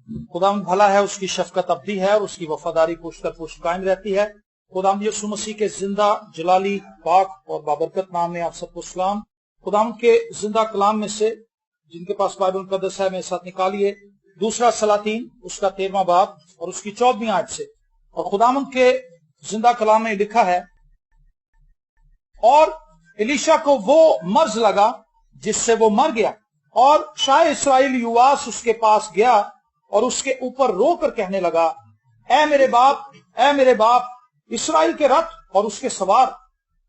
खुदावंद भला है, उसकी शफकत अब्दी है और उसकी वफादारी पुश्त कर पुश्त कायम रहती है। खुदावंद यीशु मसीह के जिंदा जलाली पाक और बाबरकत नाम में आप सबको सलाम। खुदावंद के जिंदा कलाम में से, जिनके पास बाइबल मुकद्दस है, मेरे साथ निकालिए दूसरा सलातीन उसका 13वां बाब और उसकी 14वीं आयत से। और खुदावंद के जिंदा कलाम में लिखा है, और एलीशा को वो मर्ज लगा जिससे वो मर गया, और शाह इस्राएल युवास उसके पास गया और उसके ऊपर रोकर कहने लगा, ऐ मेरे बाप, ऐ मेरे बाप, इस्राएल के रथ और उसके सवार।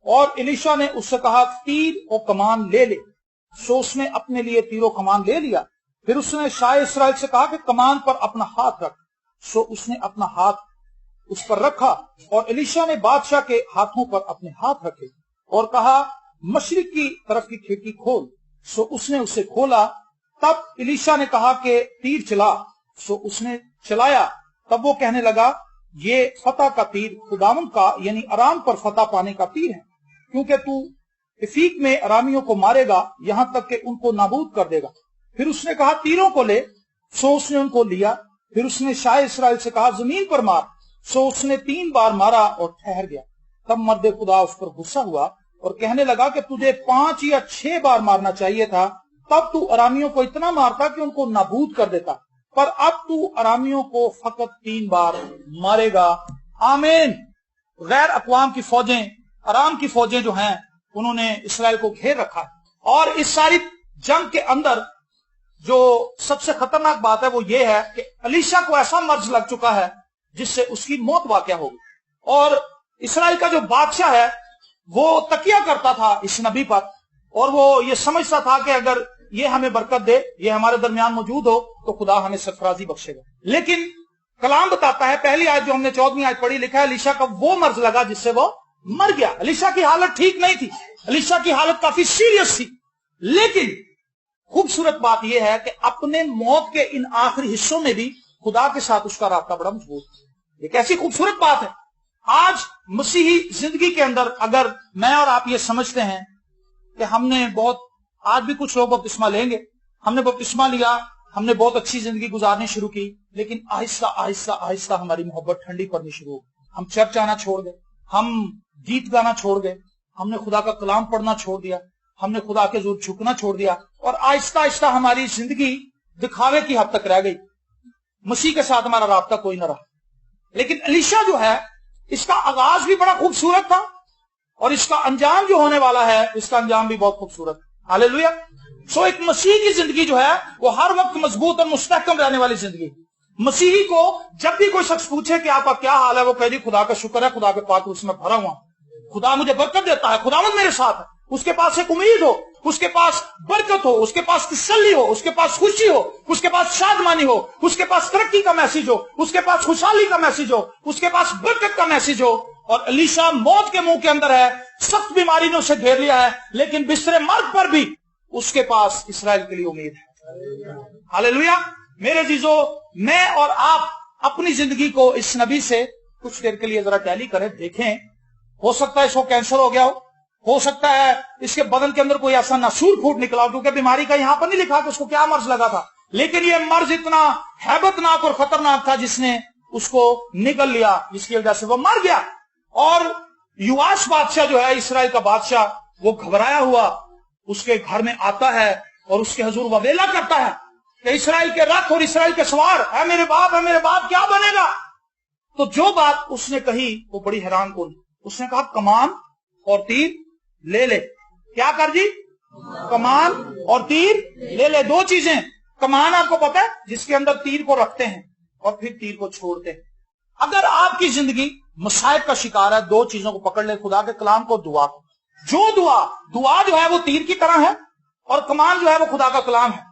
और एलीशा ने उससे कहा, तीर और कमान ले ले। सो उसने अपने लिए तीरों कमान ले लिया। फिर उसने शाह इस्राएल से कहा कि कमान पर अपना हाथ रख। सो उसने अपना हाथ उस पर रखा और एलीशा ने बादशाह के हाथों पर अपने हाथ रखे और कहा, मशरिक की तरफ की खिड़की खोल। सो उसने उसे खोला। तब एलीशा ने कहा कि तीर चला। सो उसने चलाया। तब वो कहने लगा, ये फतह का तीर खुदावंद का यानी अराम पर फतह पाने का तीर है, क्योंकि तू इफीक में अरामियों को मारेगा, यहां तक कि उनको नाबूद कर देगा। फिर उसने कहा, तीरों को ले। सो उसने उनको लिया। फिर उसने शाह इस्राएल से कहा, जमीन पर मार। सो उसने 3 बार मारा और ठहर गया। तब मर्द खुदा उस पर गुस्सा हुआ और कहने लगा कि तुझे 5 या 6 बार मारना चाहिए था, तब तू अरामियों को इतना मारता कि उनको नाबूद कर देता, पर अब तू अरामियों को फकत 3 बार मारेगा। आमीन। गैर अकवाम की फौजें, अराम की फौजें जो हैं, उन्होंने इसराइल को घेर रखा है। और इस सारी जंग के अंदर जो सबसे खतरनाक बात है वो ये है कि एलीशा को ऐसा मर्ज लग चुका है जिससे उसकी मौत वाक़या होगी। और इसराइल का जो बादशाह है वो तकिया करता था इस नबी पर, और वो ये समझता था कि अगर ये हमें बरकत दे, ये हमारे दरमियान मौजूद हो, तो खुदा हमें सरफराजी बख्शेगा। लेकिन कलाम बताता है, पहली आयत जो हमने 14वीं आयत पढ़ी, लिखा है एलीशा का वो मर्ज लगा जिससे वो मर गया। एलीशा की हालत ठीक नहीं थी, एलीशा की हालत काफी सीरियस थी। लेकिन खूबसूरत बात यह है कि अपने मौत के इन आखिरी हिस्सों में भी खुदा के साथ उसका रास्ता बड़ा मजबूत है। एक ऐसी खूबसूरत बात है। आज मसीही जिंदगी के अंदर अगर मैं और आप ये समझते हैं कि हमने बहुत, आज भी कुछ लोग बपतिस्मा लेंगे, हमने बपतिस्मा लिया, हमने बहुत अच्छी जिंदगी गुजारनी शुरू की, लेकिन आहिस्ता आहिस्ता आहिस्ता हमारी मोहब्बत ठंडी पड़नी शुरू हो गई। हम चर्च आना छोड़ गए, हम गीत गाना छोड़ गए, हमने खुदा का कलाम पढ़ना छोड़ दिया, हमने खुदा के जोर झुकना छोड़ दिया, और आहिस्ता आहिस्ता हमारी जिंदगी दिखावे की हद तक रह गई। मसीह के साथ हमारा राब्ता कोई ना रहा। लेकिन एलीशा जो है, इसका आगाज भी बड़ा खूबसूरत था और इसका अंजाम जो होने वाला है, इसका अंजाम भी बहुत खूबसूरत। हालेलुया। सो एक मसीह की जिंदगी जो है वो हर वक्त मजबूत और मुस्तहकम रहने वाली जिंदगी। मसीही को जब भी कोई शख्स पूछे कि आपका क्या हाल है, वो कह दी, खुदा का शुक्र है, खुदा के पाक उसमें भरा हुआ, खुदा मुझे बरकत देता है, खुदावंद मेरे साथ है। उसके पास एक उम्मीद हो, उसके पास बरकत हो, उसके पास तसल्ली हो, उसके पास खुशी हो, उसके पास शादमानी हो, उसके पास तरक्की का मैसेज हो, उसके पास खुशहाली का मैसेज हो, उसके पास बरकत का मैसेज हो। और एलीशा मौत के मुंह के अंदर है, सख्त बीमारी ने उसे घेर लिया है, लेकिन बिस्तरे मर्द पर भी उसके पास इसराइल के लिए उम्मीद है। हालेलुया। मेरे अजीजों, मैं और आप अपनी जिंदगी को इस नबी से कुछ देर के लिए जरा टैली करें, देखें। हो सकता है इसको कैंसर हो गया हो सकता है इसके बदन के अंदर कोई ऐसा नासूर फूट निकला हो, क्योंकि बीमारी का यहां पर नहीं लिखा कि उसको क्या मर्ज लगा था, लेकिन यह मर्ज इतना हैबतनाक और खतरनाक था जिसने उसको निगल लिया, जिसकी वजह से वो मर गया। और युवास बादशाह जो है, इसराइल का बादशाह, वो घबराया हुआ उसके घर में आता है और उसके हुजूर ववेला करता है कि इसराइल के रथ और इसराइल के सवार, है मेरे बाप, है मेरे बाप, क्या बनेगा। तो जो बात उसने कही वो बड़ी हैरान कौन। उसने कहा, कमान और तीर ले ले। क्या कर जी? कमान और तीर ले ले। 2 चीजें। कमान आपको पता है, जिसके अंदर तीर को रखते हैं और फिर तीर को छोड़ते हैं। अगर आपकी जिंदगी मसाइब का शिकार है, 2 चीजों को पकड़ ले, खुदा के कलाम को, दुआ को। जो दुआ जो है वो तीर की तरह है और कमान जो है वो खुदा का कलाम है।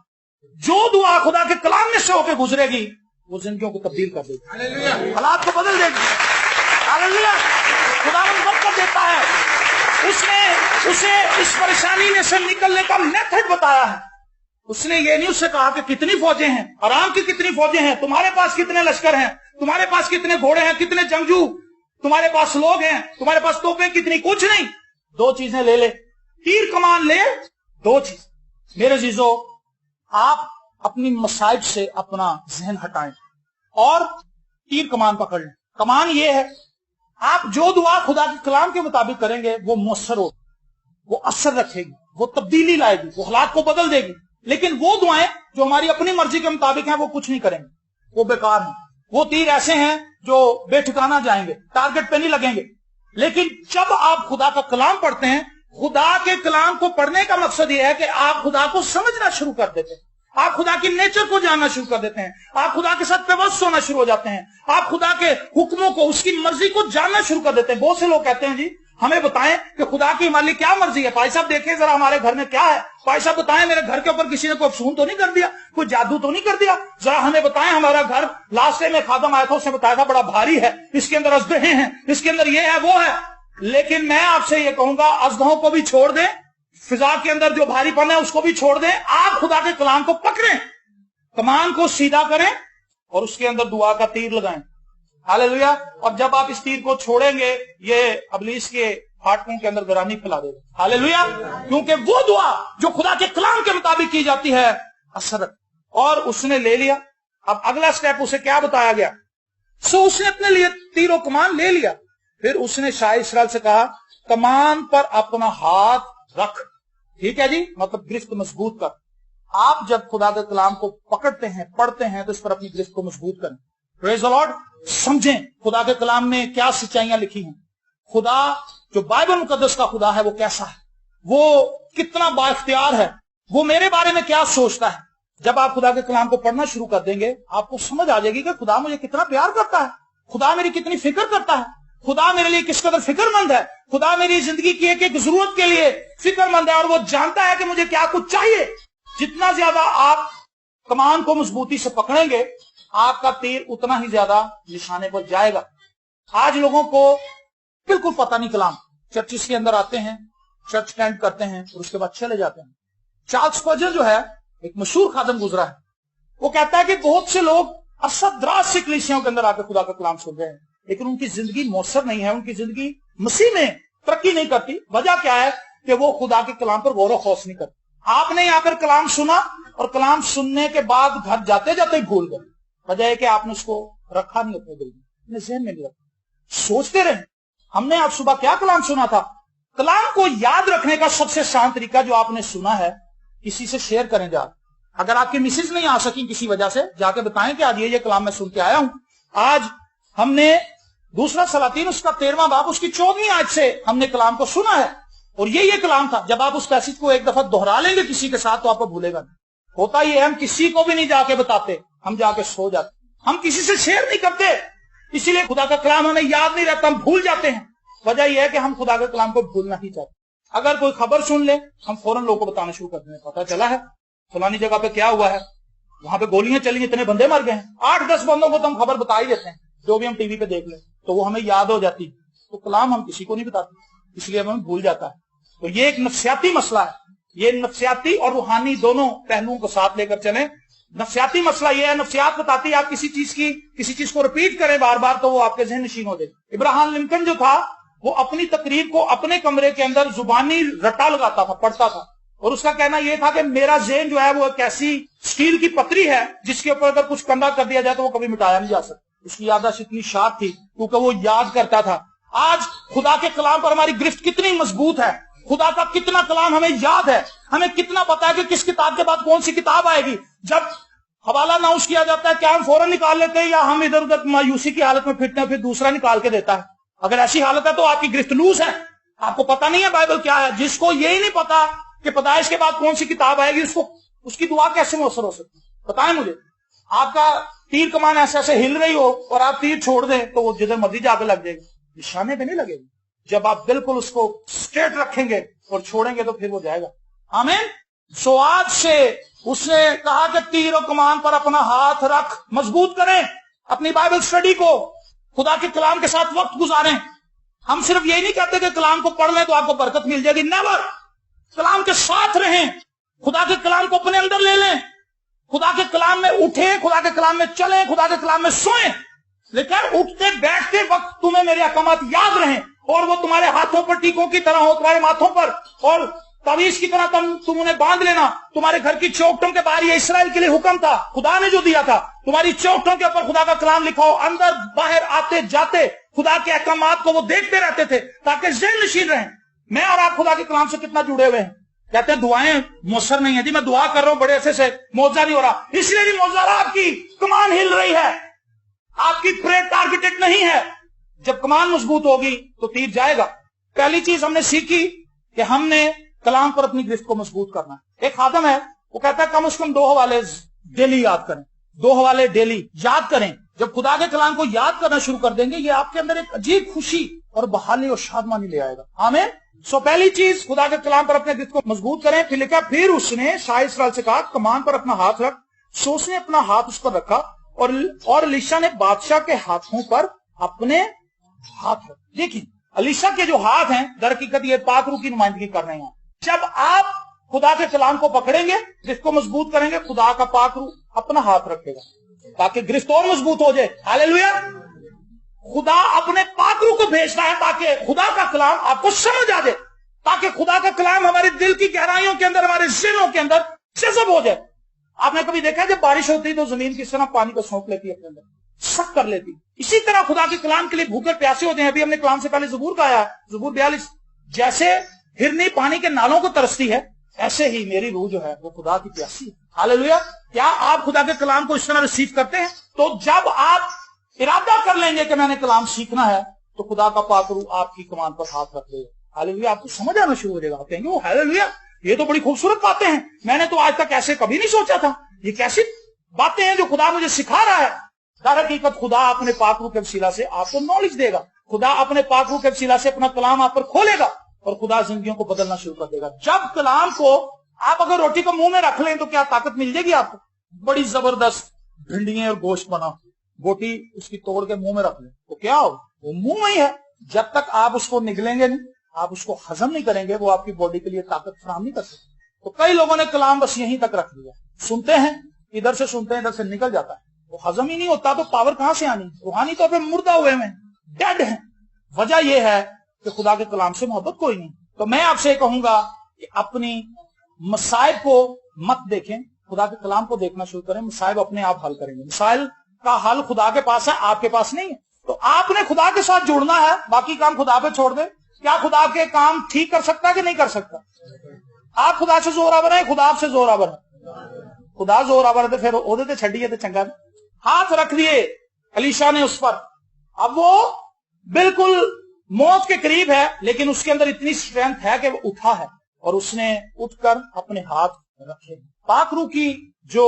जो दुआ खुदा के कलाम में से होकर गुजरेगी वो जिंदगियों को तब्दील कर देगी, हालात को बदल देगी। हालेलुया। खुदा बरकत देता है। उसने उसे इस परेशानी में से निकलने का मेथड बताया है। उसने ये नहीं उससे कहा कि कितनी फौजें हैं, आराम की कितनी फौजें हैं, तुम्हारे पास कितने लश्कर हैं, तुम्हारे पास कितने घोड़े हैं, कितने जंगजू तुम्हारे पास लोग हैं, तुम्हारे पास तोपें कितनी, कुछ नहीं। 2 चीजें ले ले, तीर कमान ले, 2 चीज। मेरे जीजो, आप अपनी मसाइब से अपना जहन हटाएं और तीर कमान पकड़ लें। कमान ये है, आप जो दुआ खुदा के कलाम के मुताबिक करेंगे वो मुअस्सर हो, वो असर रखेगी, वो तब्दीली लाएगी, वो हालात को बदल देगी। लेकिन वो दुआएं जो हमारी अपनी मर्जी के मुताबिक हैं वो कुछ नहीं करेंगे, वो बेकार हैं। वो तीर ऐसे हैं जो बेठिकाना जाएंगे, टारगेट पे नहीं लगेंगे। लेकिन जब आप खुदा का कलाम पढ़ते हैं, खुदा के कलाम को पढ़ने का मकसद यह है कि आप खुदा को समझना शुरू कर देते हैं, आप खुदा की नेचर को जानना शुरू कर देते हैं, आप खुदा के साथ पेवस्त होना शुरू हो जाते हैं, आप खुदा के हुक्मों को, उसकी मर्जी को जानना शुरू कर देते हैं। बहुत से लोग कहते हैं जी हमें बताएं कि खुदा की हमारे लिए क्या मर्जी है। भाई साहब देखें जरा हमारे घर में क्या है, भाई साहब बताएं मेरे घर के ऊपर किसी ने कोई अफसून तो नहीं कर दिया, कोई जादू तो नहीं कर दिया, जरा हमें बताएं। हमारा घर लास्ट में खादम आया था, उसने बताया था बड़ा भारी है, इसके अंदर अजदहे हैं, इसके अंदर ये है वो है। लेकिन मैं आपसे ये कहूंगा अजदहों को भी छोड़ दें, फिजा के अंदर जो भारीपन है उसको भी छोड़ दें, आप खुदा के कलाम को पकड़ें, कमान को सीधा करें और उसके अंदर दुआ का तीर लगाएं। हालेलुया। और जब आप इस तीर को छोड़ेंगे ये इब्लीस के फाटकों के अंदर गिरानी फैला देगा। हालेलुया। क्योंकि वो दुआ जो खुदा के कलाम के मुताबिक की जाती है असर, और उसने ले लिया। अब अगला स्टेप उसे क्या बताया गया? सो उसने अपने लिए तीरों कमान ले लिया। फिर उसने शाह इस्राएल से कहा कमान पर अपना हाथ रख। ठीक है जी, मतलब गिरफ्त मजबूत कर। आप जब खुदा के कलाम को पकड़ते हैं, पढ़ते हैं, तो इस पर अपनी गिरफ्त को मजबूत करें। Praise the Lord. समझें खुदा के कलाम में क्या सच्चाइयां लिखी हैं, खुदा जो बाइबल मुकद्दस का खुदा है वो कैसा है, वो कितना बाइख्तियार है, वो मेरे बारे में क्या सोचता है। जब आप खुदा के कलाम को पढ़ना शुरू कर देंगे आपको समझ आ जाएगी कि खुदा मुझे कितना प्यार करता है, खुदा मेरी कितनी फिक्र करता है, खुदा मेरे लिए किस कदर फिक्रमंद है, खुदा मेरी जिंदगी की एक एक जरूरत के लिए फिक्रमंद है और वो जानता है कि मुझे क्या कुछ चाहिए। जितना ज्यादा आप कमान को मजबूती से पकड़ेंगे आपका तीर उतना ही ज्यादा निशाने पर जाएगा। आज लोगों को बिल्कुल पता नहीं कलाम, चर्चिस के अंदर आते हैं, चर्च अटेंड करते हैं और उसके बाद चले जाते हैं। चार्ल्स स्पर्जर जो है एक मशहूर खादम गुजरा है, वो कहता है कि बहुत से लोग अरसद दराज से कलीसियाओं के अंदर आकर खुदा का कलाम सुन रहे हैं, लेकिन उनकी जिंदगी मौसर नहीं है, उनकी जिंदगी मसीह में तरक्की नहीं करती। वजह क्या है कि वो खुदा के कलाम पर गौर खौफ नहीं करते। आपने आकर कलाम सुना और कलाम सुनने के बाद घर जाते जाते ही भूल गए। वजह है कि आपने उसको रखा नहीं अपने दिल में, अपने जहन में नहीं रखा, सोचते रहे हमने आज सुबह क्या कलाम सुना था। कलाम को याद रखने का सबसे आसान तरीका जो आपने सुना है किसी से शेयर करें। अगर आपकी मिसेज नहीं आ सकी किसी वजह से, जाके बताएं कि आज ये कलाम मैं सुन के आया हूं। आज हमने दूसरा सलातीन उसका 13वां बाब उसकी 14वीं आयत से हमने कलाम को सुना है और ये कलाम था। जब आप उस पैसेज को एक दफा दोहरा लेंगे किसी के साथ तो आपको भूलेगा नहीं। होता ये हम किसी को भी नहीं जाके बताते, हम जाके सो जाते, हम किसी से शेयर नहीं करते, इसीलिए खुदा का कलाम हमें याद नहीं रहता, हम भूल जाते हैं। वजह यह है कि हम खुदा के कलाम को भूलना ही चाहते। अगर कोई खबर सुन ले हम फौरन लोगों को बताना शुरू कर दें, पता चला है फलानी जगह पे क्या हुआ है, वहां पे गोलियां चली, इतने बंदे मर गए हैं। 8-10 बंदों को तो हम खबर बता ही देते हैं, जो भी हम टीवी पे देख ले तो वो हमें याद हो जाती। तो कलाम हम किसी को नहीं बताते, इसलिए हमें भूल जाता है। तो ये एक नफ्सियाती मसला है, ये नफ्सियाती और रूहानी दोनों पहलुओं को साथ लेकर चलें। नफ्सियाती मसला ये है, नफ्सियात बताती है आप किसी चीज को रिपीट करें बार बार तो वो आपके ज़हन नशीन हो जाएगी। इब्राहम लिंकन जो था वो अपनी तकरीर को अपने कमरे के अंदर जुबानी रट्टा लगाता था, पढ़ता था, और उसका कहना यह था कि मेरा ज़हन जो है वो एक ऐसी स्टील की पतरी है जिसके ऊपर अगर कुछ कंधा कर दिया जाए तो वो कभी मिटाया नहीं जा सकता। उसकी याददाश्त इतनी शार्प थी क्योंकि वो याद करता था। आज खुदा के कलाम पर हमारी गिरफ्त कितनी मजबूत है, खुदा का कितना कलाम हमें याद है, हमें कितना पता है कि किस किताब के बाद कौन सी किताब आएगी। जब हवाला अनाउंस किया जाता है क्या हम फौरन निकाल लेते हैं या हम इधर उधर मायूसी की हालत में फिरते हैं, फिर दूसरा निकाल के देता है। अगर ऐसी हालत है तो आपकी गिरफ्त लूज है, आपको पता नहीं है बाइबल क्या है। जिसको यही नहीं पता कि पैदाइश के बाद कौन सी किताब आएगी उसकी दुआ कैसे मुअस्सर हो सकती है? बताएं मुझे। आपका तीर कमान ऐसे ऐसे हिल रही हो और आप तीर छोड़ दें तो वो जिधर मर्जी जाकर लग जाएगी, निशाने पे नहीं लगेगी। जब आप बिल्कुल उसको स्ट्रेट रखेंगे और छोड़ेंगे तो फिर वो जाएगा। आमीन। सो आज से उसने कहा कि तीर और कमान पर अपना हाथ रख, मजबूत करें अपनी बाइबल स्टडी को, खुदा के कलाम के साथ वक्त गुजारें। हम सिर्फ यही नहीं कहते कि कलाम को पढ़ लें तो आपको बरकत मिल जाएगी, नेवर। कलाम के साथ रहें, खुदा के कलाम को अपने अंदर ले लें, खुदा के कलाम में उठे, खुदा के कलाम में चलें, खुदा के कलाम में सोएं। लेकिन उठते बैठते वक्त तुम्हें मेरे अहकामात याद रहें और वो तुम्हारे हाथों पर टीकों की तरह हो, तुम्हारे माथों पर, और तावीज की तरह तुम उन्हें बांध लेना, तुम्हारे घर की चौखटों के बाहर ये इसराइल के लिए हुक्म था, खुदा ने जो दिया था, तुम्हारी चौखटों के ऊपर खुदा का कलाम लिखो, अंदर बाहर आते जाते खुदा के अहकामात को वो देखते रहते थे ताकि ज़हन नशीन रहें। मैं और आप खुदा के कलाम से कितना जुड़े हुए हैं। कहते हैं दुआएं मौसर नहीं है जी, मैं दुआ कर रहा हूं बड़े ऐसे से, मौजा नहीं हो रहा, इसलिए नहीं मौजा रहा, आपकी कमान हिल रही है, आपकी प्रेयर टारगेटेड नहीं है। जब कमान मजबूत होगी तो तीर जाएगा। पहली चीज हमने सीखी कि हमने कलाम पर अपनी गिरफ्त को मजबूत करना। एक खादम है, वो कहता है कम से कम 2 हवाले डेली याद करें, 2 हवाले डेली याद करें। जब खुदा के कलाम को याद करना शुरू कर देंगे, ये आपके अंदर एक अजीब खुशी और बहाली और शादमानी ले आएगा। आमीन। सो पहली चीज, खुदा के कलाम पर अपने गिरफ्त को मजबूत करें। फिर लिखा, फिर उसने शाह इस्राएल से कहा कमान पर अपना हाथ रख। सो उसने अपना हाथ उस पर रखा और एलीशा ने बादशाह के हाथों पर अपने हाथ रख। देखिए एलीशा के जो हाथ हैं, दर हकीकत ये पाकरू की नुमाइंदगी कर रहे हैं। जब आप खुदा के कलाम को पकड़ेंगे, गिरफ्त को मजबूत करेंगे, खुदा का पाकरू अपना हाथ रखेगा ताकि गिरफ्त और मजबूत हो जाए। हालेलुया। खुदा अपने पाकरू को भेजता है ताकि खुदा का कलाम आपको समझ आ जाए, ताकि खुदा का कलाम हमारे दिल की गहराइयों के अंदर, हमारे ज़हनों के अंदर जज़ब हो जाए। आपने कभी देखा जब बारिश होती है तो जमीन किस तरह पानी को सौंप लेती है, अपने अंदर सक कर लेती। इसी तरह खुदा के कलाम के लिए भूखे प्यासे होते हैं। अभी हमने कलाम से पहले ज़बूर गाया है, ज़बूर 42, जैसे हिरनी पानी के नालों को तरसती है, ऐसे ही मेरी रूह जो है वो खुदा की प्यासी है। हालेलुया। क्या आप खुदा के कलाम को इस तरह रिसीव करते हैं? तो जब आप इरादा कर लेंगे कि मैंने कलाम सीखना है, तो खुदा का पाकरू आपकी कमान पर हाथ रख देगा। हालेलुया। आपको समझ आना शुरू हो जाएगा। आप कहेंगे, ओ हालेलुया, ये तो बड़ी खूबसूरत बातें हैं, मैंने तो आज तक ऐसे कभी नहीं सोचा था, ये कैसी बातें हैं जो खुदा मुझे सिखा रहा है। दर हकीकत खुदा अपने पाकरू के वसीला से आपको नॉलेज देगा, खुदा अपने पाकरू के वसीला से अपना कलाम आप पर खोलेगा और खुदा जिंदगियों को बदलना शुरू कर देगा। जब कलाम को आप अगर रोटी को मुंह में रख लें तो क्या ताकत मिल जाएगी आपको? बड़ी जबरदस्त भिंडियां और गोश्त बना, बोटी उसकी तोड़ के मुंह में रख लें तो क्या हो, वो मुंह में ही है। जब तक आप उसको निगलेंगे नहीं, आप उसको हजम नहीं करेंगे, वो आपकी बॉडी के लिए ताकत फराहम नहीं कर सकते। तो कई लोगों ने कलाम बस यहीं तक रख लिया, सुनते हैं, इधर से सुनते हैं, इधर से निकल जाता है, वो हजम ही नहीं होता, तो पावर कहां से आनी? रूहानी तौर पे मुर्दा हुए में, डेड है। वजह यह है कि खुदा के कलाम से मोहब्बत कोई नहीं। तो मैं आपसे कहूंगा कि अपनी मसाइब को मत देखें, खुदा के कलाम को देखना शुरू करें। मसाइब अपने आप हल करेंगे। मसाइल का हल खुदा के पास है, आपके पास नहीं है। तो आपने खुदा के साथ जुड़ना है, बाकी काम खुदा पे छोड़ दे। क्या खुदा के काम ठीक कर सकता है कि नहीं कर सकता? आप खुदा से जोरावर है, खुदा आपसे जोरावर है। खुदा जोरावर है तो फिर ओदे ते छड़िए तो चंगा। हाथ रख दिए एलीशा ने उस पर। अब वो बिल्कुल मौत के करीब है, लेकिन उसके अंदर इतनी स्ट्रेंथ है कि वो उठा है और उसने उठकर अपने हाथ रखे। पाकरू की जो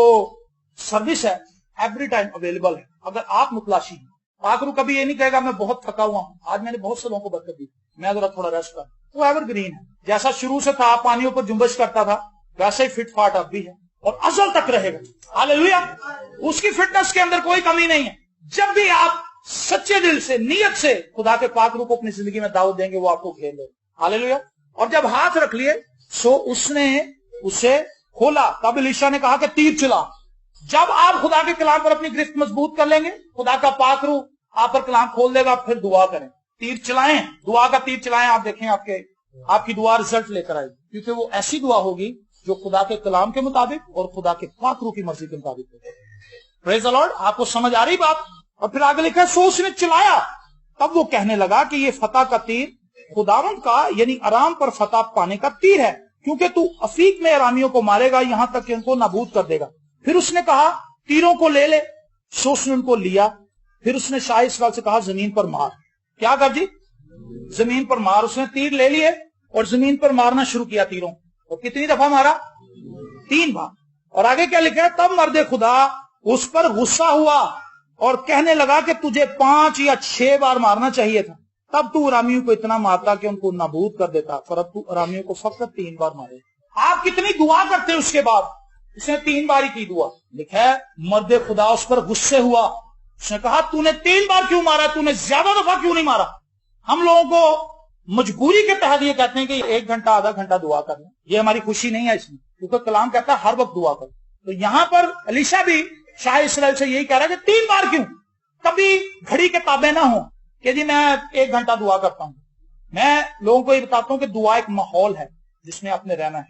सर्विस है एवरी टाइम अवेलेबल है। अगर आप मुतलाशी हैं, पाकरू कभी ये नहीं कहेगा मैं बहुत थका हुआ हूं, आज मैंने बहुत से लोगों को बरकत दी, मैं जरा थोड़ा रेस्ट कर। वो एवरग्रीन है, जैसा शुरू से था, पानियों पर जुम्बश करता था, वैसे ही फिट फाट अब भी है और अजल तक रहेगा। हालेलुया। उसकी फिटनेस के अंदर कोई कमी नहीं है। जब भी आप सच्चे दिल से, नियत से खुदा के पाकरू को अपनी जिंदगी में दावत देंगे, वो आपको घेर लेगा। हालेलुया। और जब हाथ रख लिए सो उसने उसे खोला। तब एलीशा ने कहा कि तीर चला। जब आप खुदा के कलाम पर अपनी गिरफ्त मजबूत कर लेंगे, खुदा का पाकरू आप पर कलाम खोल देगा। फिर दुआ करें, तीर चलाएं, दुआ का तीर चलाएं। आप देखें आपकी दुआ रिजल्ट लेकर आएगी, क्योंकि वो ऐसी दुआ होगी जो खुदा के कलाम के मुताबिक और खुदा के पाकरू की मर्जी के मुताबिक होगी। Praise the Lord. आपको समझ आ रही बात? और फिर आगे लिखा है सो उसने चलाया। तब वो कहने लगा कि ये फतह का तीर खुदावंद का यानी आराम पर फतह पाने का तीर है, क्योंकि तू अफीक में अरामियों को मारेगा, यहां तक कि उनको नाबूद कर देगा। फिर उसने कहा तीरों को ले ले। सो उसने उनको लिया। फिर उसने शाह इस्राएल से कहा जमीन पर मार। क्या कर जी? जमीन पर मार। उसने तीर ले लिए और जमीन पर मारना शुरू किया तीरों। और कितनी दफा मारा? 3 बार। और आगे क्या लिखा है? तब मर्दे खुदा उस पर गुस्सा हुआ और कहने लगा कि तुझे 5 या 6 बार मारना चाहिए था, तब तू अरामियों को इतना मारता कि उनको नाबूद कर देता, पर अब तू अरामियों को फकत 3 बार मारे। आप कितनी दुआ करते हैं उसके बाद? उसने 3 बार ही की दुआ। लिखा है मर्दे खुदा उस पर गुस्से हुआ। उसने कहा तूने 3 बार क्यों मारा, तूने ज्यादा दफा क्यों नहीं मारा? हम लोगों को मजबूरी के तहत ये कहते हैं कि 1 घंटा आधा घंटा दुआ करना, ये हमारी खुशी नहीं है इसमें, क्योंकि कलाम कहता है हर वक्त दुआ करो। तो यहां पर एलीशा भी शाह इस्राएल से यही कह रहा है कि 3 बार क्यों? कभी घड़ी के ताबे ना हो कि जी मैं 1 घंटा दुआ करता हूं। मैं लोगों को ये बताता हूं कि दुआ एक माहौल है। جس میں آپ نے رہنا ہے.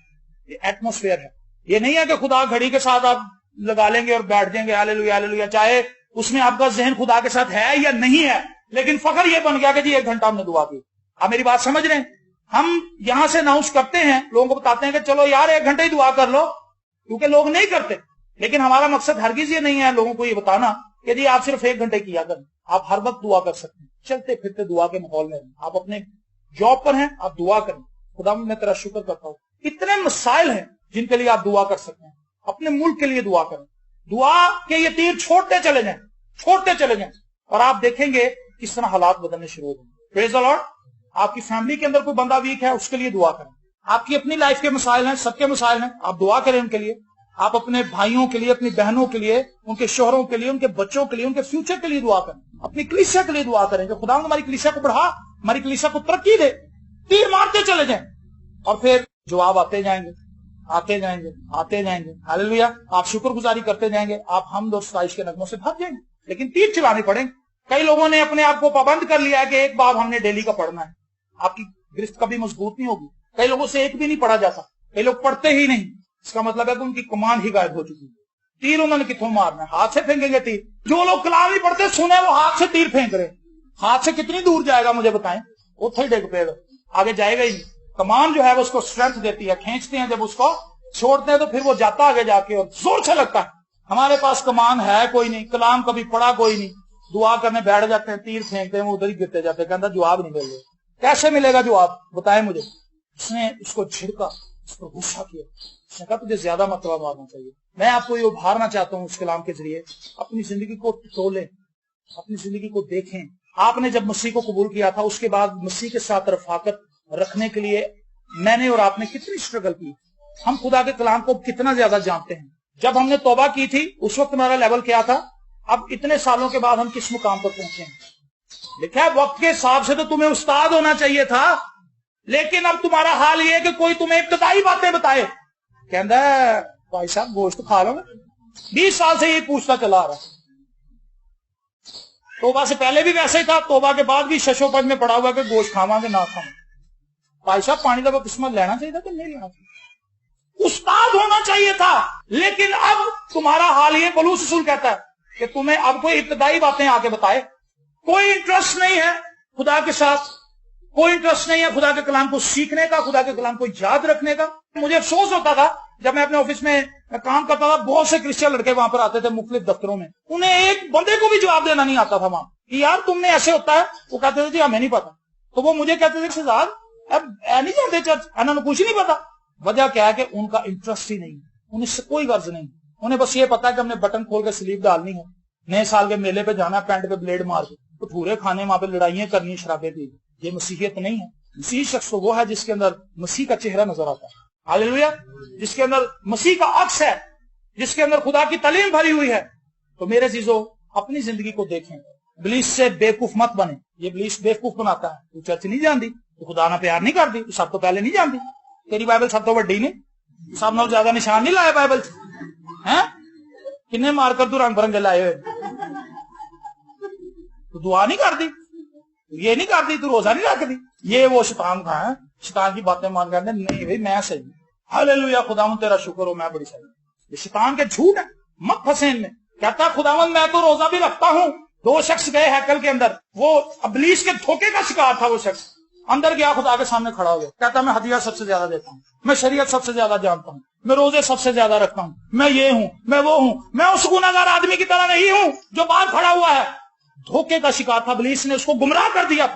یہ ایٹموسفیئر ہے. یہ نہیں ہے کہ خدا گھڑی کے ساتھ آپ لگا لیں گے اور بیٹھ جائیں گے ہاللیلویہ ہاللیلویہ، چاہے اس میں آپ کا ذہن خدا کے ساتھ ہے یا نہیں ہے، لیکن فخر یہ بن گیا کہ جی 1 گھنٹہ ہم نے دعا کی. آپ میری بات سمجھ رہے ہیں؟ ہم یہاں سے اناؤنس کرتے ہیں، لوگوں کو بتاتے ہیں کہ چلو یار 1 گھنٹے ہی دعا کر لو، کیونکہ لوگ نہیں کرتے. لیکن ہمارا مقصد ہرگز یہ نہیں ہے لوگوں کو یہ بتانا کہ جی آپ صرف 1 گھنٹے کیا کریں. آپ ہر وقت دعا کر سکتے ہیں، چلتے پھرتے دعا کے ماحول میں رہیں. آپ اپنے جاب پر ہیں، آپ دعا کریں. خدا میں تیرا شکر کرتا ہوں، اتنے مسائل ہیں جن کے لیے آپ دعا کر سکتے ہیں. اپنے ملک کے لیے دعا کریں. دعا کے یہ تیر چھوڑتے چلے جائیں اور آپ دیکھیں گے کس طرح حالات بدلنے شروع ہو جائیں. پریز دی لارڈ. آپ کی فیملی کے اندر کوئی بندہ ویک ہے، اس کے لیے دعا کریں. آپ کی اپنی لائف کے مسائل ہیں، سب کے مسائل ہیں، آپ دعا کریں ان کے لیے. آپ اپنے بھائیوں کے لیے، اپنی بہنوں کے لیے، ان کے شوہروں کے لیے، ان کے بچوں کے لیے، ان کے فیوچر کے لیے دعا کریں. اپنی کلیسیا کے لیے دعا کریں کہ خدا ہماری کلیسیا کو بڑھا، ہماری کلیسیا کو ترقی دے. تیر مارتے چلے جائیں اور پھر جواب آتے جائیں گے. ہاللیلویہ. آپ شکر گزاری کرتے جائیں گے، آپ حمد اور ستائش کے نغموں سے بھر جائیں گے. لیکن تیر چلانے پڑیں. کئی لوگوں نے اپنے آپ کو پابند کر لیا ہے کہ 1 باب ہم نے ڈیلی کا پڑھنا ہے. آپ کی گرفت کبھی مضبوط نہیں ہوگی. کئی لوگوں سے 1 بھی نہیں پڑھا جاتا، کئی لوگ پڑھتے ہی نہیں. اس کا مطلب ہے کہ ان کی کمان ہی غائب ہو چکی ہے. تیر انہوں نے کتوں مارنا ہے؟ ہاتھ سے پھینکیں گے تیر. جو لوگ کلام نہیں پڑھتے سنے وہ ہاتھ سے تیر پھینک رہے. ہاتھ سے کتنی دور جائے گا مجھے بتائیں؟ اتھے ہی ڈگ پے گا، آگے جائے گا ہی نہیں. کمان جو ہے وہ اس کو اسٹرینتھ دیتی ہے. کھینچتے ہیں جب اس کو چھوڑتے ہیں تو پھر وہ جاتا آگے جا کے اور زور سے لگتا ہے. ہمارے پاس کمان ہے کوئی نہیں، کلام کبھی پڑھا کوئی نہیں. دعا کرنے بیٹھ جاتے ہیں، تیر پھینکتے ہیں، وہ ادھر ہی گرتے جاتے ہیں. کہتا جواب نہیں مل رہا. کیسے ملے گا جواب؟ بتائیں مجھے. اس نے اس کو جھڑکا، اس کو غصہ کیا. اس نے کہا تجھے زیادہ مرتبہ مارنا چاہیے. میں آپ کو یہ ابھارنا چاہتا ہوں اس کلام کے ذریعے. اپنی زندگی کو تولیں، اپنی زندگی کو دیکھیں. آپ نے جب مسیح کو قبول کیا تھا، اس کے بعد مسیح کے ساتھ رفاقت رکھنے کے لیے میں نے اور آپ نے کتنی اسٹرگل کی. ہم خدا کے کلام کو کتنا زیادہ جانتے ہیں. جب ہم نے توبہ کی تھی اس وقت ہمارا لیول کیا تھا. اب اتنے سالوں کے بعد ہم کس مقام پر پہنچے ہیں؟ لکھا ہے وقت کے حساب سے تو تمہیں استاد ہونا چاہیے تھا، لیکن اب تمہارا حال یہ ہے کہ کوئی تمہیں ابتدائی باتیں بتائے. کہندا ہے بھائی صاحب گوشت کھا لو. 20 سال سے یہ پوچھتا چلا آ رہا. توبہ سے پہلے بھی ویسے ہی تھا، توبہ کے بعد بھی ششو پد میں پڑا ہوا کہ گوشت کھاواں گے نہ کھاواں. بھائی صاحب پانی کا قسمت لینا چاہیے تھا کہ نہیں لینا چاہیے؟ استاد ہونا چاہیے تھا. لیکن اب تمہارا حال یہ، پولس رسول کہتا ہے کہ تمہیں اب کوئی ابتدائی باتیں آ کے بتائے. کوئی انٹرسٹ نہیں ہے خدا کے ساتھ، کوئی انٹرسٹ نہیں ہے خدا کے کلام کو سیکھنے کا، خدا کے کلام کو یاد رکھنے کا. مجھے افسوس ہوتا تھا جب میں اپنے آفس میں کام کرتا تھا، بہت سے کرسچن لڑکے وہاں پر آتے تھے مختلف دفتروں میں. انہیں ایک بندے کو بھی جواب دینا نہیں آتا تھا وہاں کہ یار تم نے ایسے ہوتا ہے. وہ کہتے تھے جی ہمیں نہیں پتا. تو وہ مجھے کہتے تھے شہزاد نہیں جانتے چرچ، انہوں نے کچھ نہیں پتا. وجہ کیا ہے کہ ان کا انٹرسٹ ہی نہیں، انہیں سے کوئی غرض نہیں. انہیں بس یہ پتا ہے کہ ہم نے بٹن کھول کے سلیپ ڈالنی ہے، نئے سال کے میلے پہ جانا، پینٹ پہ بلیڈ مار کے بھٹورے کھانے، وہاں پہ لڑائیاں کرنی، شرابیں پی. یہ مسیحیت نہیں ہے. مسیح شخص تو وہ ہے جس کے اندر مسیح کا چہرہ نظر آتا ہے. ہاللیلویہ. جس کے اندر مسیح کا عکس ہے، جس کے اندر خدا کی تعلیم بھری ہوئی ہے. تو میرے عزیزو اپنی زندگی کو دیکھیں. ابلیس سے بیوقوف مت بنے. یہ ابلیس بیوقوف بناتا ہے. تو چرچ نہیں جانتی، تو خدا نہ پیار نہیں کرتی، تو سب تو پہلے نہیں جانتی. تیری بائبل سب تو وڈی نہیں، سب نال زیادہ نشان نہیں لائے بائبل ہیں. کنے مار کر تو رنگ برنگے لائے ہوئے. تو دعا نہیں کرتی، یہ نہیں کرتی، تو روزہ نہیں رکھتی. یہ وہ شیطان تھا، شیطان کی باتیں مان کر نہیں بھائی میں صحیح. ہاللیلویہ. خداوند تیرا شکر ہو میں بڑی صحیح. یہ شیطان کے جھوٹ ہے، مت پھنسے ان میں. کہتا خداوند میں تو روزہ بھی رکھتا ہوں. 2 شخص گئے ہیکل کے اندر، وہ ابلیس کے دھوکے کا شکار تھا. وہ شخص اندر گیا، خدا کے سامنے کھڑا ہو گیا. کہتا میں ہدیہ سب سے زیادہ دیتا ہوں، میں شریعت سب سے زیادہ جانتا ہوں، میں روزے سب سے زیادہ رکھتا ہوں، میں یہ ہوں، میں وہ ہوں. میں اس گنہگار آدمی کی طرح نہیں ہوں جو باہر کھڑا ہوا ہے. دھوکے کا شکار تھا. ابلیس نے اس کو گمراہ کر دیا.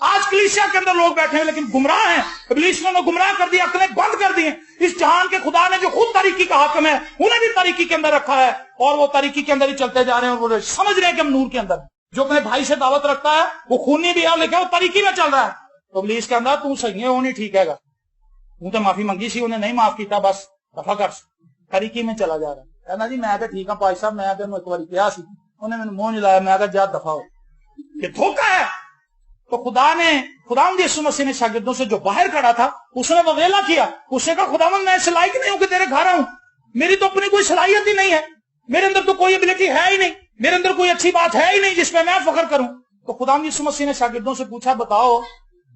آج کلیسیا کے اندر لوگ بیٹھے ہیں لیکن گمراہ ہیں. ابلیس نے انہیں گمراہ کر دیا، عقلیں بند کر دی ہیں. اس جہان کے خدا نے جو خود تاریکی کا حاکم ہے، انہیں بھی تاریکی کے اندر رکھا ہے، اور وہ تاریکی کے اندر ہی چلتے جا رہے ہیں. اور وہ سمجھ رہے ہیں کہ ہم نور کے اندر ہیں. جو اپنے بھائی سے دعوت رکھتا ہے وہ خونی بھی ہے لیکن وہ تاریکی میں چل رہا ہے. تو ابلیس کے اندر تو صحیح ہے، وہ نہیں ٹھیک ہے گا، تو تے معافی منگی سی، انہیں نہیں معاف کیتا، بس دفع کر. تاریکی میں چلا جا رہا ہے. کہنا جی میں تو ٹھیک ہوں پائی صاحب، میں تینوں ایک بار کیا سی، انہیں میں منہ نہیں لایا. میں کہا جا دفع ہو. یہ دھوکہ ہے. تو خداوند یسوع مسیح نے شاگردوں سے جو باہر کھڑا تھا اس نے وویلا کیا. اس نے کہا خداوند میں اس لائق نہیں ہوں کہ تیرے گھر آؤں، میری تو اپنی کوئی صلاحیت ہی نہیں ہے، میرے اندر تو کوئی ایبلٹی ہے ہی نہیں، میرے اندر کوئی اچھی بات ہے ہی نہیں جس پہ میں فخر کروں. تو خداوند یسوع مسیح نے شاگردوں سے پوچھا بتاؤ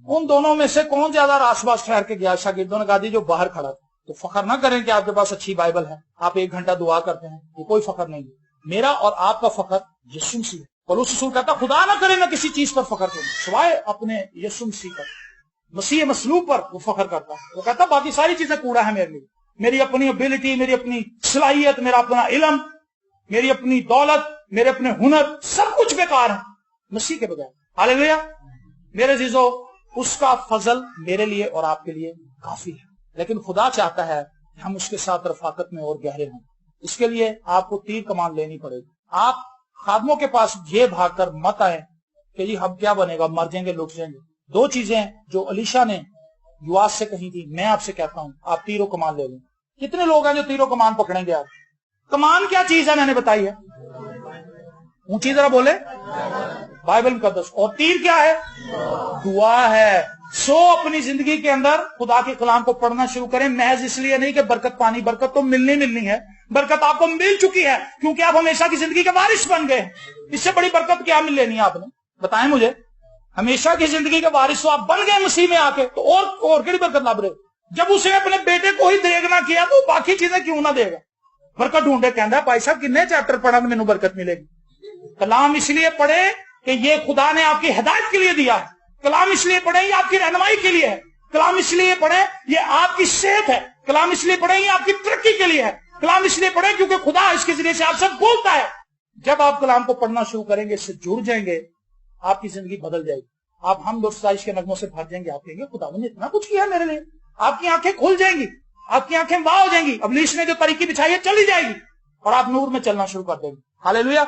उन दोनों में से कौन ज्यादा रासबास ठहर के गया? शागिर्दों ने कहा जी जो बाहर खड़ा था। तो फखर ना करें कि आपके पास अच्छी बाइबल है, आप 1 घंटा दुआ करते हैं, ये कोई फखर नहीं है। मेरा और आपका फखर यीशु मसीह है। पौलुस रसूल कहता खुदा ना करे मैं किसी चीज पर फखर करूं सिवाय अपने यीशु मसीह पर, मसीह मसलूब पर वो फखर करता है। वो कहता बाकी सारी चीजें कूड़ा है मेरे लिए, मेरी अपनी एबिलिटी, मेरी अपनी सलाहियत, मेरा अपना इल्म, मेरी अपनी दौलत, मेरे अपने हुनर, सब कुछ बेकार है मसीह के बगैर। हालेलुया। मेरे अजीजों, उसका फजल मेरे लिए और आपके लिए काफी है, लेकिन खुदा चाहता है कि हम उसके साथ रफाकत में और गहरे हों। इसके लिए आपको तीर कमान लेनी पड़ेगी। आप खादमों के पास ये भागकर मत आए कि जी हम क्या बनेगा, मर जाएंगे, लुट जाएंगे। 2 चीजें जो अलीशा ने युवास से कही थी, मैं आपसे कहता हूं आप तीरों कमान ले लें। कितने लोग हैं जो तीरों कमान पकड़ेंगे? आप कमान क्या चीज है मैंने बताई है, ऊंची जरा बोले, बाइबल मुकद्दस। और तीर क्या है? दुआ है। सो अपनी जिंदगी के अंदर खुदा के कलाम को पढ़ना शुरू करें, महज इसलिए नहीं कि बरकत पानी, बरकत तो मिलनी है, बरकत आपको मिल चुकी है क्योंकि आप हमेशा की जिंदगी के वारिस बन गए। इससे बड़ी बरकत क्या मिल लेनी है आपने? बताएं मुझे। हमेशा की जिंदगी के वारिस तो आप बन गए मसीह में आके, तो और केड़ी बरकत लाभ रहे? जब उसे अपने बेटे को ही देखना किया तो बाकी चीजें क्यों ना देगा? बरकत ढूंढे, कहता भाई साहब किन्ने चैप्टर पढ़ा तो मैनू बरकत मिलेगी। कलाम इसलिए पढ़े कि ये खुदा ने आपकी हिदायत के लिए दिया है। कलाम इसलिए पढ़े ये आपकी रहनुमाई के लिए है। कलाम इसलिए पढ़े ये आपकी सेहत है। कलाम इसलिए पढ़े ये आपकी तरक्की के लिए है। कलाम इसलिए पढ़े क्योंकि खुदा इसके जरिए से आपसे बोलता है। जब आप कलाम को पढ़ना शुरू करेंगे, इससे जुड़ जाएंगे, आपकी जिंदगी बदल जाएगी। आप हम दुर्साइश के नगमों से भर जाएंगे। आप कहेंगे खुदा ने इतना कुछ किया मेरे लिए। आपकी आंखें खुल जाएंगी, आपकी आंखें वाह हो जाएंगी। अबलीस ने जो तरीकी बिछाई है चली जाएगी और आप नूर में चलना शुरू कर देंगे। हालेलुया।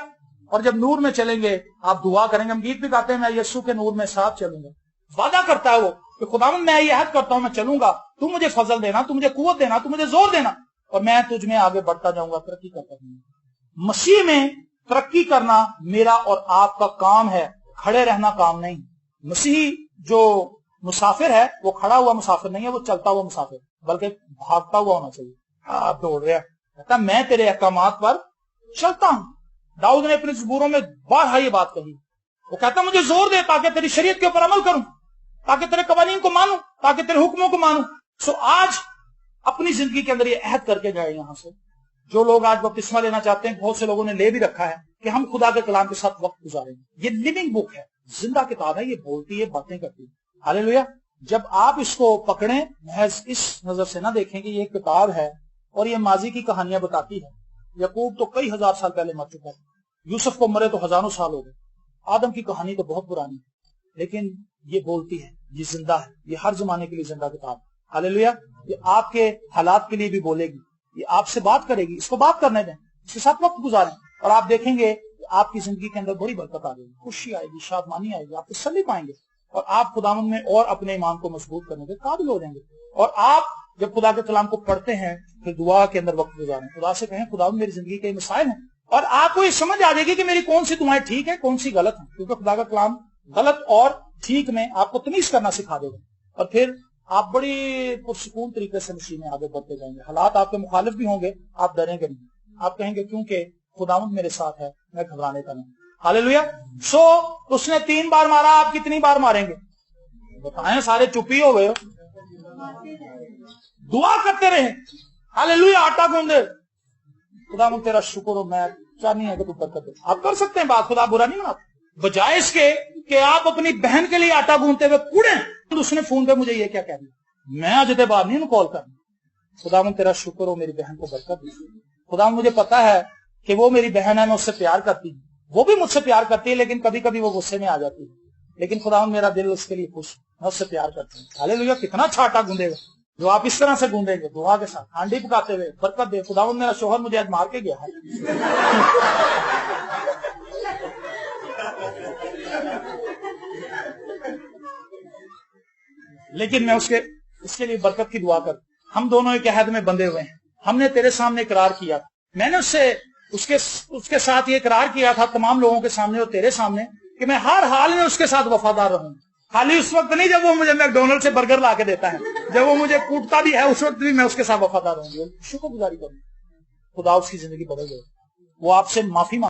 और जब नूर में चलेंगे आप दुआ करेंगे। हम गीत भी गाते हैं, मैं यीशु के नूर में साथ चलूंगा। वादा करता है वो कि खुदावंद मैं ये अहद करता हूं, मैं चलूंगा, तू मुझे फजल देना, तू मुझे कुव्वत देना, तू मुझे जोर देना और मैं तुझ में आगे बढ़ता जाऊंगा, तरक्की करता जाऊंगा। मसीह में तरक्की करना मेरा और आपका काम है, खड़े रहना काम नहीं। मसीही जो मुसाफिर है वो खड़ा हुआ मुसाफिर नहीं है, वो चलता हुआ मुसाफिर, बल्कि भागता हुआ होना चाहिए। आप दौड़ रहे हैं, कहता मैं तेरे अहकामात पर चलता हूं। दाऊद ने अपने ज़बूरों में बारहा ये बात कही। वो कहता मुझे जोर दे ताकि तेरी शरीयत के ऊपर अमल करूं, ताकि तेरे कवानीन को मानूं, ताकि तेरे हुक्मों को मानूं। सो आज अपनी जिंदगी के अंदर ये अहद करके जाए। यहां से जो लोग आज बपतिस्मा लेना चाहते हैं, बहुत से लोगों ने ले भी रखा है कि हम खुदा के कलाम के साथ वक्त गुजारेंगे। ये लिविंग बुक है, जिंदा किताब है, ये बोलती है, बातें करती है। हालेलुया। जब आप इसको पकड़ें, महज इस नजर से ना देखें कि ये एक किताब है और ये माजी की कहानियां बताती है। यकूब तो कई हजार साल पहले मर चुका है, यूसुफ को मरे तो हजारों साल हो गए, आदम की कहानी तो बहुत पुरानी है, लेकिन ये बोलती है, ये जिंदा है, ये हर जमाने के लिए जिंदा किताब। हालेलुया। ये आपके हालात के लिए भी बोलेगी, ये आपसे बात करेगी। इसको बात करने दें, इसके साथ वक्त गुजारें और आप देखेंगे कि आपकी जिंदगी के अंदर बड़ी बरकत आ जाएगी, खुशी आएगी, शादमानी आएगी, आप तसल्ली पाएंगे और आप खुदावंद में और अपने ईमान को मजबूत करने के काबिल हो जाएंगे। और आप जब खुदा के कलाम को पढ़ते हैं फिर दुआ के अंदर वक्त गुजारें, खुदा से कहें खुदावंद मेरी जिंदगी के मसाइल हैं, और आपको ये समझ आ जाएगी कि मेरी कौन सी दुआएं ठीक है, कौन सी गलत है, क्योंकि खुदा का कलाम गलत और ठीक में आपको तमीज करना सिखा देगा। और फिर आप बड़ी पुरसुकून तरीके से मसीह में आगे बढ़ते जाएंगे। हालात आपके मुखालिफ भी होंगे, आप डरेंगे नहीं, आप कहेंगे क्योंकि खुदावंद मेरे साथ है, मैं घबराने का नहीं। हालेलुया। सो उसने 3 बार मारा, आप कितनी बार मारेंगे? बताएं, सारे चुप्पी हो गए। दुआ करते रहे। हालेलुया। आटा गूंदे, खुदावंद तेरा शुक्र हो, मैं चाहनी है कि तू बरकत दे। आप कर सकते हैं बात, खुदा बुरा नहीं मनाता। बजाय इसके कि आप अपनी बहन के लिए आटा गूंदते हुए कूड़े, उसने फोन पे मुझे ये क्या कह दिया, मैं आज दे बाद नहीं कॉल करना। खुदावंद तेरा शुक्र हो, मेरी बहन को बरकत दे। खुदावंद मुझे पता है कि वो मेरी बहन है, मैं उससे प्यार करती हूँ, वो भी मुझसे प्यार करती है, लेकिन कभी कभी वो गुस्से में आ जाती है, लेकिन खुदावंद मेरा दिल उसके लिए खुश, मैं उससे प्यार करती हूँ। हालेलुया। कितना अच्छा आटा गूंदेगा जो आप इस तरह से गूंदेंगे, दुआ के साथ, हांडी पकाते हुए, बरकत दे। खुदावंद मेरा शोहर मुझे आज मार के गया है लेकिन मैं इसके लिए बरकत की दुआ कर। हम दोनों एक अहद में बंधे हुए हैं। हमने तेरे सामने इकरार किया, मैंने उसके साथ ये इकरार किया था तमाम लोगों के सामने और तेरे सामने कि मैं हर हाल में उसके साथ वफादार रहूंगा। खाली उस वक्त नहीं जब वो मुझे मैकडोनल्ड से बर्गर ला के देता है, जब वो मुझे कूटता भी है उस वक्त भी मैं उसके साथ वफादार रहूंगी। शुक्रगुजारी करूंगी। खुदा उसकी जिंदगी बदल गई, वो आपसे माफी